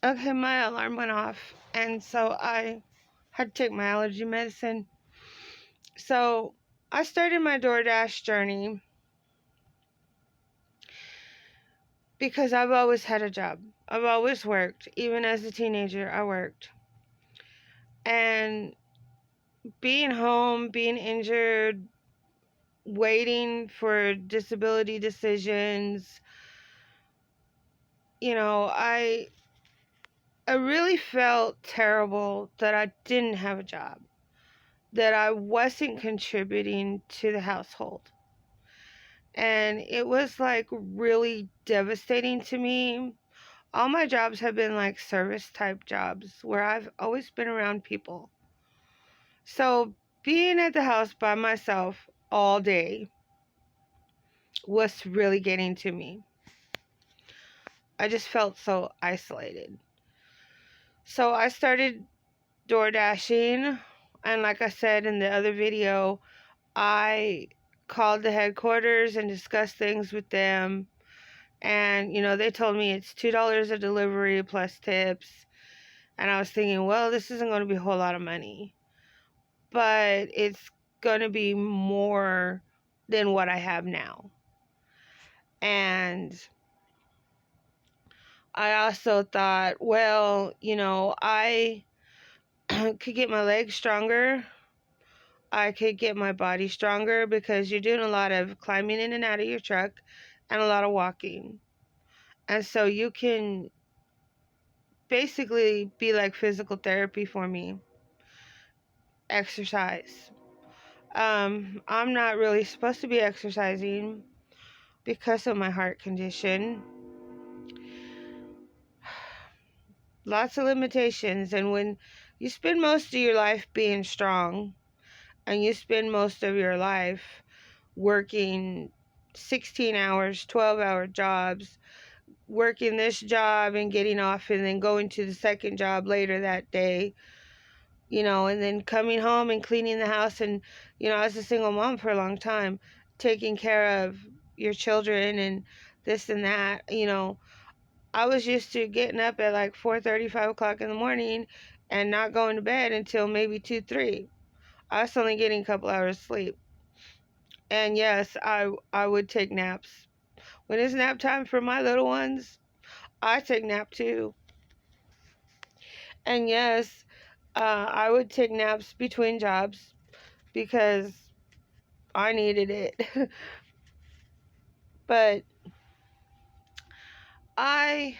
Okay, my alarm went off, and so I had to take my allergy medicine. So I started my DoorDash journey because I've always had a job. I've always worked. Even as a teenager, I worked. And being home, being injured, waiting for disability decisions, I really felt terrible that I didn't have a job, that I wasn't contributing to the household. And it was like really devastating to me. All my jobs have been like service type jobs where I've always been around people. So being at the house by myself all day was really getting to me. I just felt so isolated. So I started door dashing, and like I said in the other video, I called the headquarters and discussed things with them. And, they told me it's $2 a delivery plus tips. And I was thinking, well, this isn't going to be a whole lot of money, but it's going to be more than what I have now. And I also thought, well, I could get my legs stronger. I could get my body stronger because you're doing a lot of climbing in and out of your truck and a lot of walking. And so you can basically be like physical therapy for me. Exercise. I'm not really supposed to be exercising because of my heart condition. Lots of limitations. And when you spend most of your life being strong, and you spend most of your life working 16 hours, 12-hour jobs, working this job and getting off and then going to the second job later that day, and then coming home and cleaning the house. And, I was a single mom for a long time, taking care of your children and this and that. I was used to getting up at like 4:30, 5 o'clock in the morning and not going to bed until maybe 2, 3. I was only getting a couple hours sleep. And yes, I would take naps. When it's nap time for my little ones, I take nap too. And yes, I would take naps between jobs because I needed it. But I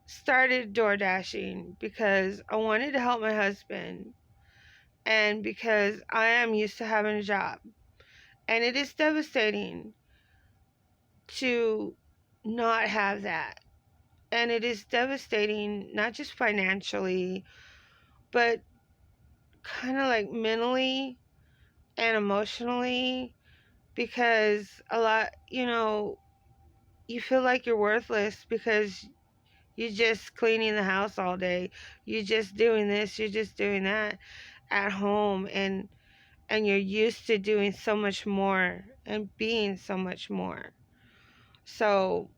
started door dashing because I wanted to help my husband and because I am used to having a job. And it is devastating to not have that. And it is devastating, not just financially, but kind of like mentally and emotionally, because a lot, you feel like you're worthless because you're just cleaning the house all day. You're just doing this, you're just doing that at home, and you're used to doing so much more and being so much more. So,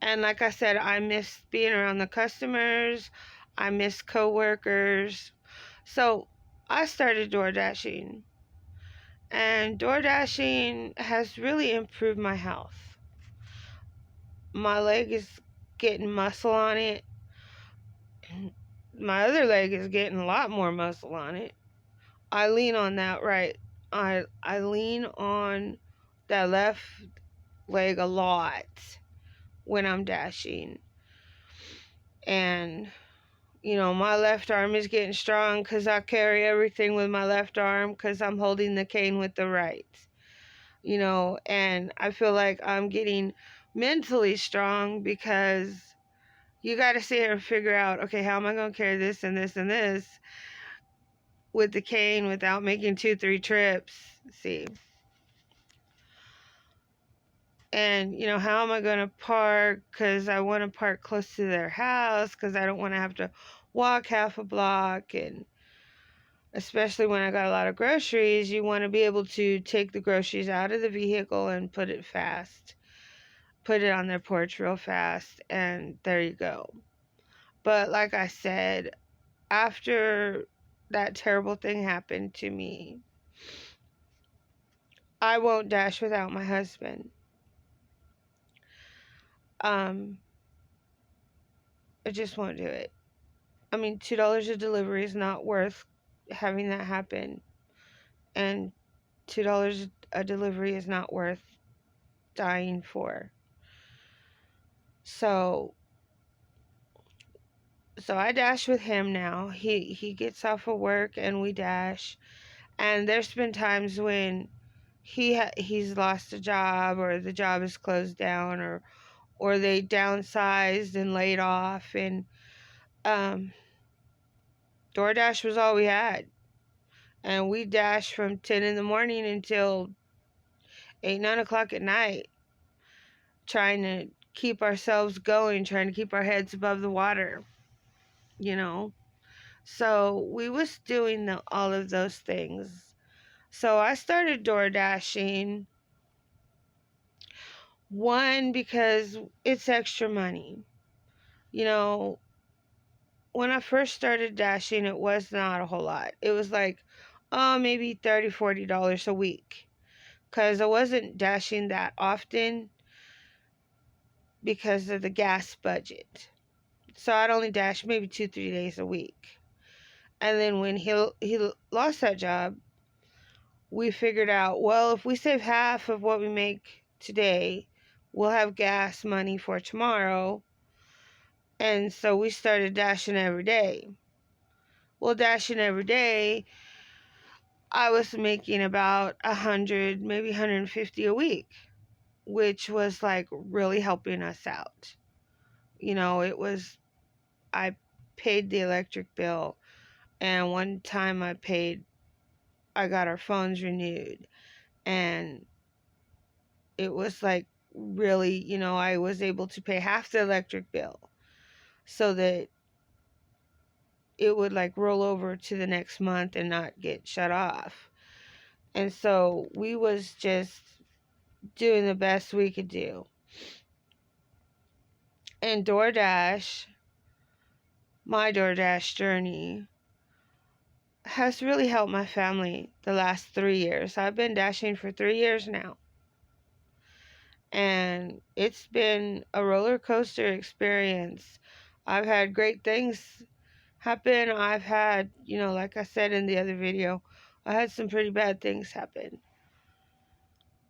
and like I said, I miss being around the customers. I miss coworkers. So I started door dashing. And door dashing has really improved my health. My leg is getting muscle on it. My other leg is getting a lot more muscle on it. I lean on that right. I lean on that left leg a lot when I'm dashing. And my left arm is getting strong because I carry everything with my left arm because I'm holding the cane with the right. And I feel like I'm getting mentally strong because you got to sit here and figure out, okay, how am I going to carry this and this and this with the cane without making 2, 3 trips? See. And, how am I going to park? Because I want to park close to their house because I don't want to have to walk half a block. And especially when I got a lot of groceries, you want to be able to take the groceries out of the vehicle and put it on their porch real fast, and there you go. But like I said, after that terrible thing happened to me, I won't dash without my husband. Um, I just won't do it. I mean, $2 a delivery is not worth having that happen, and $2 a delivery is not worth dying for. So, so I dash with him now. He gets off of work and we dash. And there's been times when he's lost a job, or the job is closed down, or they downsized and laid off, and um, DoorDash was all we had. And we dashed from 10 in the morning until 8, 9 o'clock at night, trying to keep ourselves going, trying to keep our heads above the water, you know. So we was doing all of those things. So I started door dashing. One, because it's extra money. You know, when I first started dashing, it was not a whole lot. It was like, oh, maybe $30, $40 a week. Because I wasn't dashing that often because of the gas budget. So I'd only dash maybe 2, 3 days a week. And then when he lost that job, we figured out, well, if we save half of what we make today, we'll have gas money for tomorrow. And so we started dashing every day. Well, dashing every day, I was making about 100, maybe 150 a week, which was like really helping us out. You know, I paid the electric bill, and one time I got our phones renewed, and it was like really, I was able to pay half the electric bill so that it would like roll over to the next month and not get shut off. And so we was just doing the best we could do. And my DoorDash journey has really helped my family the last 3 years. I've been dashing for 3 years now. And it's been a roller coaster experience. I've had great things happen. I've had, like I said in the other video, I had some pretty bad things happen.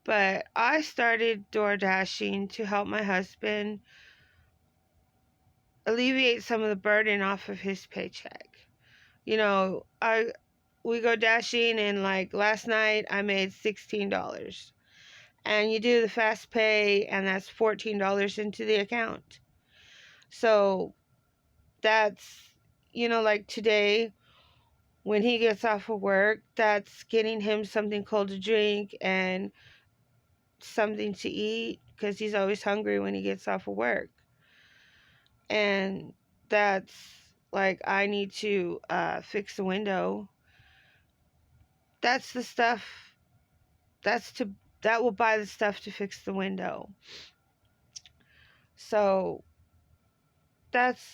But I started door dashing to help my husband alleviate some of the burden off of his paycheck. We go dashing, and like last night I made $16. And you do the fast pay, and that's $14 into the account. So that's, like today when he gets off of work, that's getting him something cold to drink and something to eat, because he's always hungry when he gets off of work. And that's like, I need to fix the window. That's the stuff. That will buy the stuff to fix the window. So that's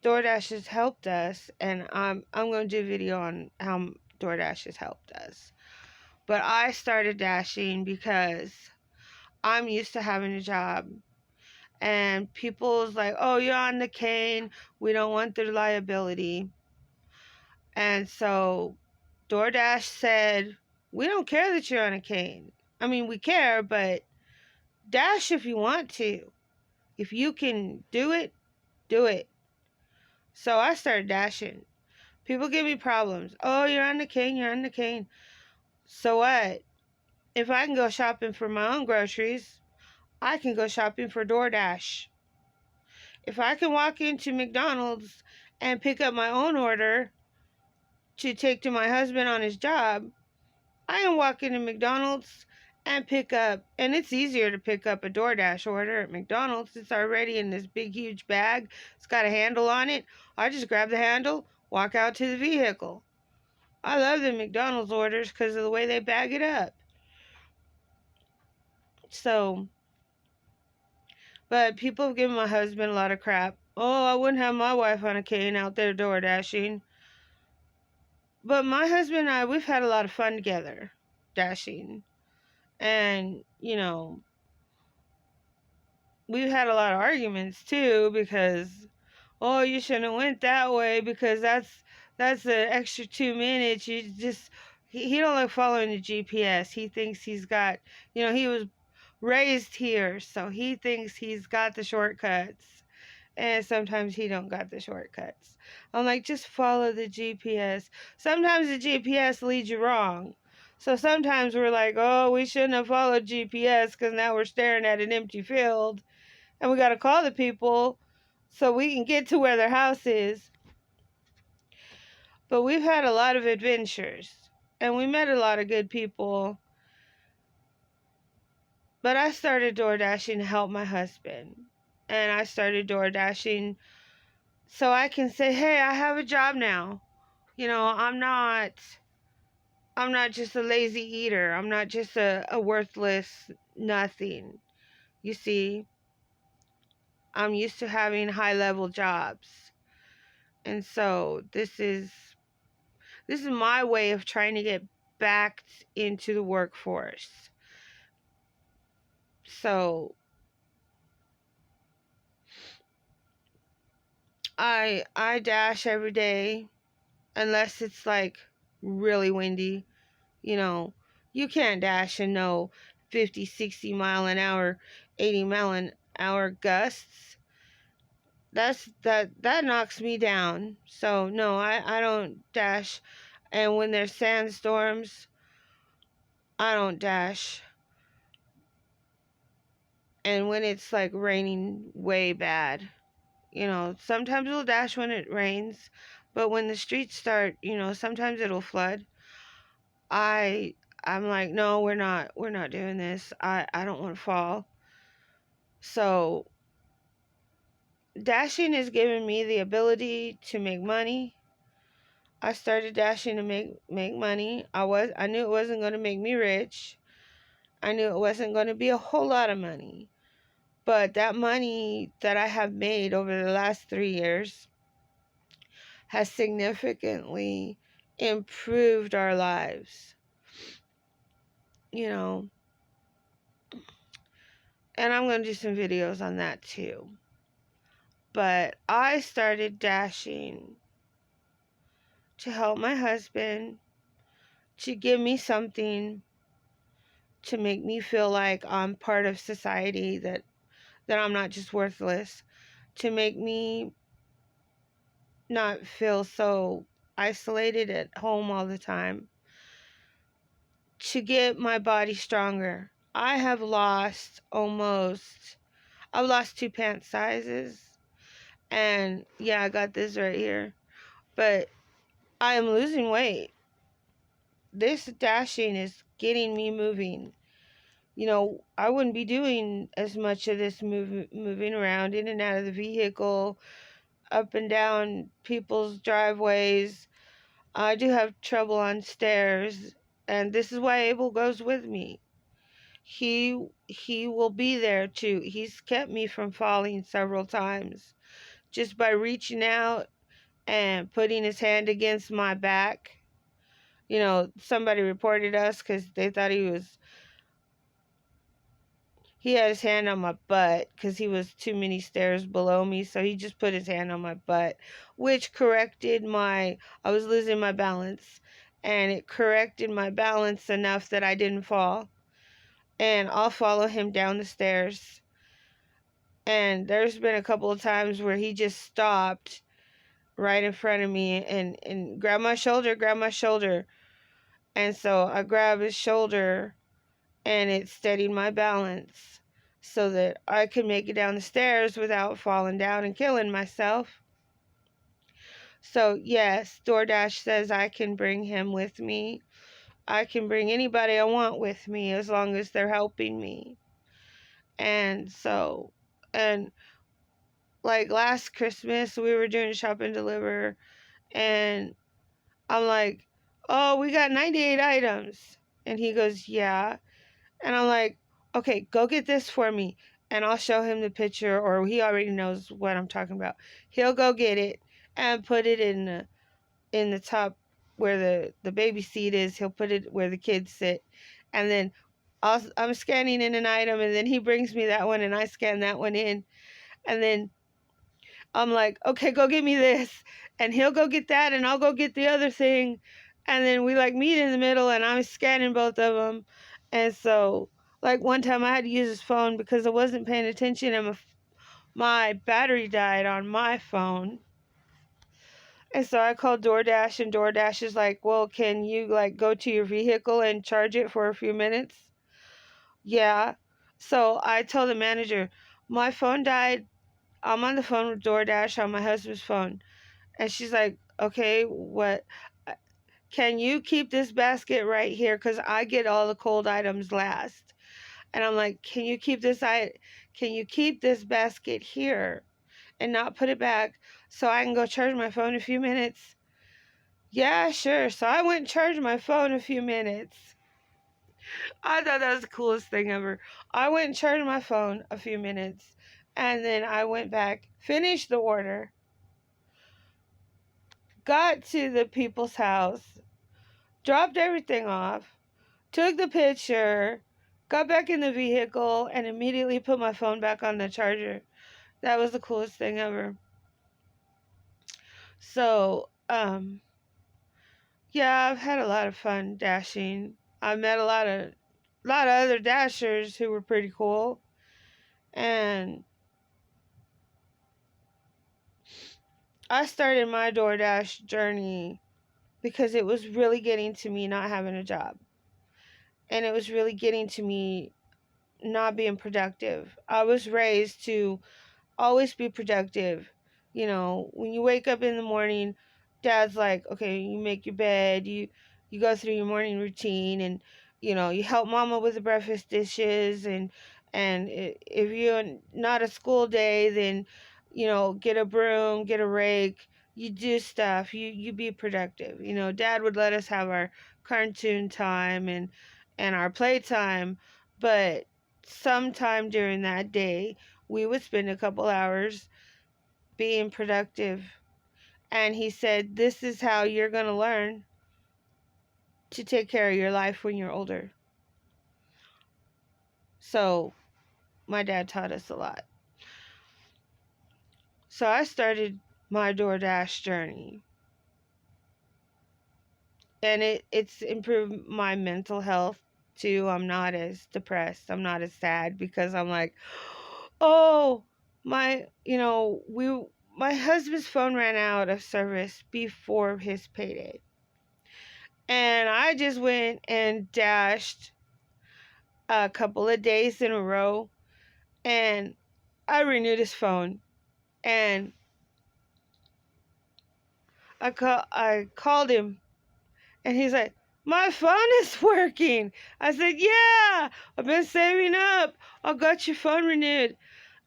DoorDash has helped us, and I'm going to do a video on how DoorDash has helped us. But I started dashing because I'm used to having a job, and people's like, oh, you're on the cane, we don't want the liability. And so DoorDash said, we don't care that you're on a cane. I mean, we care, but dash if you want to. If you can do it, do it. So I started dashing. People give me problems. Oh, you're on the cane, you're on the cane. So what? If I can go shopping for my own groceries, I can go shopping for DoorDash. If I can walk into McDonald's and pick up my own order to take to my husband on his job, I can walk into McDonald's and pick up, and it's easier to pick up a DoorDash order at McDonald's. It's already in this big, huge bag. It's got a handle on it. I just grab the handle, walk out to the vehicle. I love the McDonald's orders because of the way they bag it up. So, But people have given my husband a lot of crap. Oh, I wouldn't have my wife on a cane out there door dashing. But my husband and I, we've had a lot of fun together, dashing. And, we've had a lot of arguments too because, oh, you shouldn't have went that way because that's an extra 2 minutes. You just he don't like following the GPS. He thinks he's got, he was raised here, so he thinks he's got the shortcuts. And sometimes he don't got the shortcuts. I'm like, just follow the GPS. Sometimes the GPS leads you wrong. So sometimes we're like, oh, we shouldn't have followed GPS because now we're staring at an empty field and we got to call the people so we can get to where their house is. But we've had a lot of adventures and we met a lot of good people. But I started door dashing to help my husband. And I started door dashing so I can say, hey, I have a job now. I'm not just a lazy eater. I'm not just a worthless nothing. You see, I'm used to having high level jobs. And so this is my way of trying to get back into the workforce. So I dash every day unless it's like really windy. You can't dash in no 50, 60 mile an hour, 80 mile an hour gusts. That knocks me down. So no, I don't dash. And when there's sandstorms, I don't dash. And when it's like raining way bad, sometimes we'll dash when it rains, but when the streets start, sometimes it'll flood. I I'm like, no, we're not doing this. I don't want to fall. So dashing has given me the ability to make money. I started dashing to make money. I knew it wasn't going to make me rich. I knew it wasn't going to be a whole lot of money. But that money that I have made over the last 3 years has significantly improved our lives. You know, and I'm going to do some videos on that too. But I started dashing to help my husband, to give me something to make me feel like I'm part of society, that I'm not just worthless, to make me not feel so isolated at home all the time, to get my body stronger. I've lost 2 pant sizes, and yeah, I got this right here, but I am losing weight. This dashing is getting me moving. I wouldn't be doing as much of this moving around in and out of the vehicle, up and down people's driveways. I do have trouble on stairs, and this is why Abel goes with me. He will be there too. He's kept me from falling several times just by reaching out and putting his hand against my back. Somebody reported us because they thought he had his hand on my butt because he was too many stairs below me. So he just put his hand on my butt, which corrected I was losing my balance, and it corrected my balance enough that I didn't fall. And I'll follow him down the stairs. And there's been a couple of times where he just stopped right in front of me and grabbed my shoulder. And so I grab his shoulder, and it steadied my balance so that I could make it down the stairs without falling down and killing myself. So yes, DoorDash says I can bring him with me. I can bring anybody I want with me as long as they're helping me. And like last Christmas, we were doing shop and deliver, and I'm like, oh, we got 98 items. And he goes, yeah. And I'm like, okay, go get this for me. and I'll show him the picture, or he already knows what I'm talking about. He'll go get it and put it in the top where the baby seat is. He'll put it where the kids sit, and then I'm scanning in an item, and then he brings me that one, and I scan that one in, and then I'm like, okay, go get me this, and he'll go get that, and I'll go get the other thing, and then we like meet in the middle, and I'm scanning both of them, and so like one time I had to use his phone because I wasn't paying attention, and my battery died on my phone. And so I called DoorDash, and DoorDash is like, well, can you like go to your vehicle and charge it for a few minutes? Yeah. So I told the manager, my phone died. I'm on the phone with DoorDash on my husband's phone. And she's like, okay, what? uh, Can you keep this basket right here? Because I get all the cold items last. And I'm like, can you keep this basket here and not put it back so I can go charge my phone in a few minutes? Yeah, sure. So I went and charged my phone a few minutes. I thought that was the coolest thing ever. I went and charged my phone a few minutes, and then I went back, finished the order, got to the people's house, dropped everything off, took the picture, got back in the vehicle, and immediately put my phone back on the charger. That was the coolest thing ever. So, yeah, I've had a lot of fun dashing. I met a lot of other dashers who were pretty cool, and I started my DoorDash journey because it was really getting to me not having a job, and it was really getting to me not being productive. I was raised to always be productive. You know, when you wake up in the morning, dad's like, okay, you make your bed, you go through your morning routine, and you help mama with the breakfast dishes, and if you're not a school day, then get a broom, get a rake, you do stuff, you be productive. Dad would let us have our cartoon time and our playtime, but sometime during that day we would spend a couple hours being productive. And he said, this is how you're going to learn to take care of your life when you're older. So my dad taught us a lot. So I started my DoorDash journey. And it's improved my mental health too. I'm not as depressed. I'm not as sad because I'm like, oh, my husband's phone ran out of service before his payday. And I just went and dashed a couple of days in a row, and I renewed his phone. And I called him, and he's like, my phone is working. I said, yeah, I've been saving up. I got your phone renewed.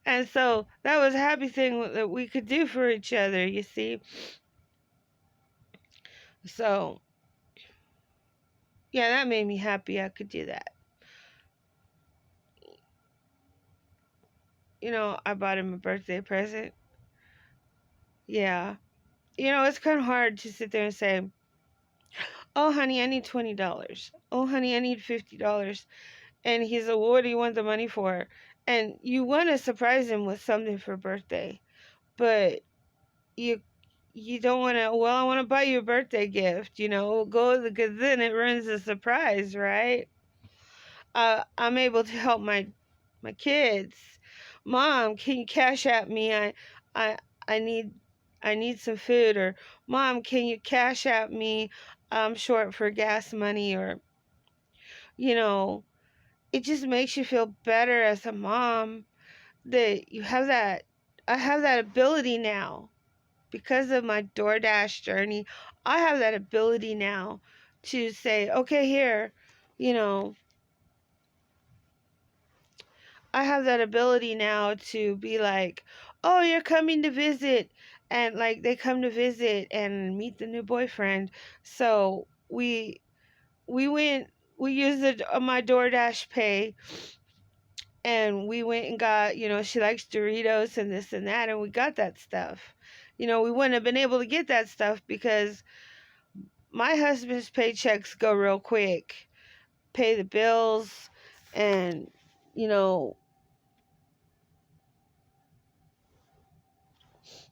And so that was a happy thing that we could do for each other, you see. So, yeah, that made me happy I could do that. I bought him a birthday present. Yeah. It's kind of hard to sit there and say, oh, honey, I need $20. Oh, honey, I need $50. And he's like, well, what do you want the money for? And you want to surprise him with something for birthday, but you don't want to, well, I want to buy you a birthday gift, because then it ruins the surprise, right? I'm able to help my kids. Mom, can you cash at me? I I need some food. Or Mom, can you cash at me? I'm short for gas money. Or you know, it just makes you feel better as a mom that you have that. I have that ability now because of my DoorDash journey. I have that ability now to say, okay, here, you know, I have that ability now to be like, oh, you're coming to visit. And like they come to visit and meet the new boyfriend. So we went, we used my DoorDash pay And we went and got, she likes Doritos and this and that, and we got that stuff. We wouldn't have been able to get that stuff because my husband's paychecks go real quick, pay the bills, and, you know,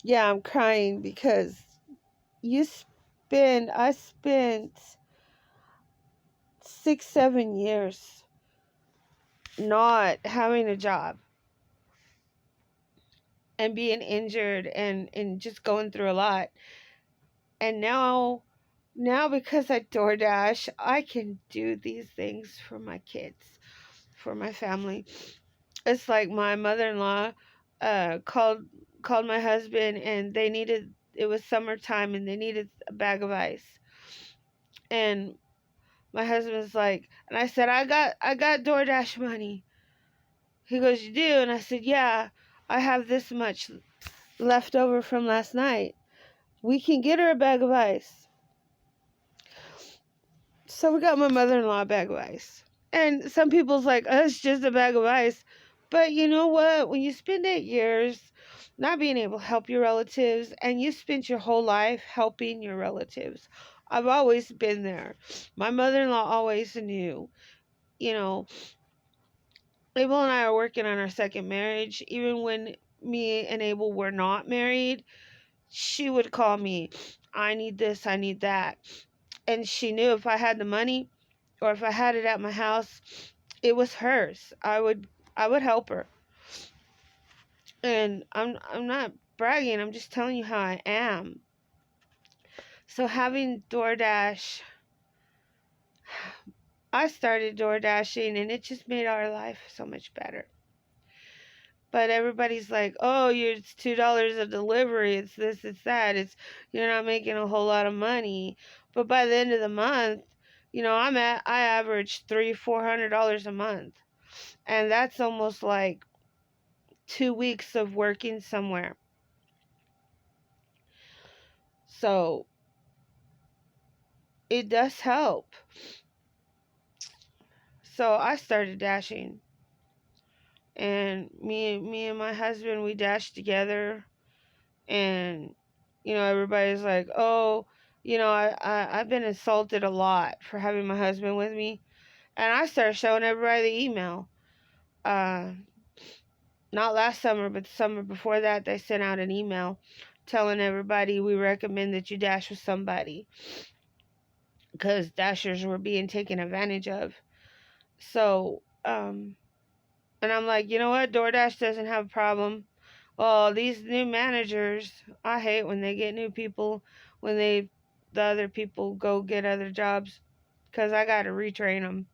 yeah, I'm crying because I spent 6, 7 years not having a job and being injured and just going through a lot. And now because I DoorDash, I can do these things for my kids, for my family. It's like my mother-in-law called my husband, and it was summertime and they needed a bag of ice. And my husband's like, and I said, I got DoorDash money. He goes, "You do?" And I said, "Yeah, I have this much left over from last night. We can get her a bag of ice." So we got my mother-in-law a bag of ice. And some people's like, "Oh, it's just a bag of ice." But you know what? When you spend 8 years not being able to help your relatives, and you spent your whole life helping your relatives, I've always been there. My mother-in-law always knew, you know, Abel and I are working on our second marriage. Even when me and Abel were not married, she would call me, "I need this, I need that." And she knew if I had the money or if I had it at my house, it was hers. I would help her. And I'm not bragging, I'm just telling you how I am. So having DoorDash, I started DoorDashing and it just made our life so much better. But everybody's like, "Oh, it's $2 a delivery. It's this, it's that. You're not making a whole lot of money." But by the end of the month, I average $300-400 a month, and that's almost like 2 weeks of working somewhere. So it does help. So I started dashing, and me and my husband, we dashed together. And everybody's like, "Oh, I've been insulted a lot for having my husband with me." And I started showing everybody the email. uh Not last summer, but the summer before that, they sent out an email telling everybody, "We recommend that you dash with somebody," because dashers were being taken advantage of. So and I'm like, you know what, DoorDash doesn't have a problem. Well, these new managers, I hate when they get new people, when the other people go get other jobs, because I got to retrain them.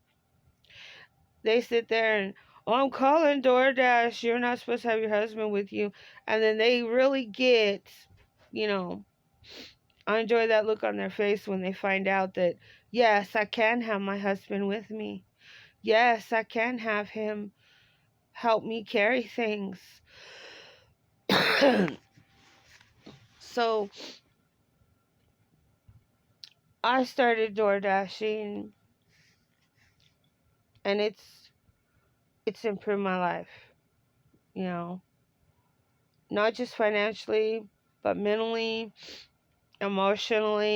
They sit there and, "Oh, I'm calling DoorDash. You're not supposed to have your husband with you." And then they really get, you know, I enjoy that look on their face when they find out that, yes, I can have my husband with me. Yes, I can have him help me carry things. So I started door dashing, and it's improved my life. You know, not just financially, but mentally, emotionally.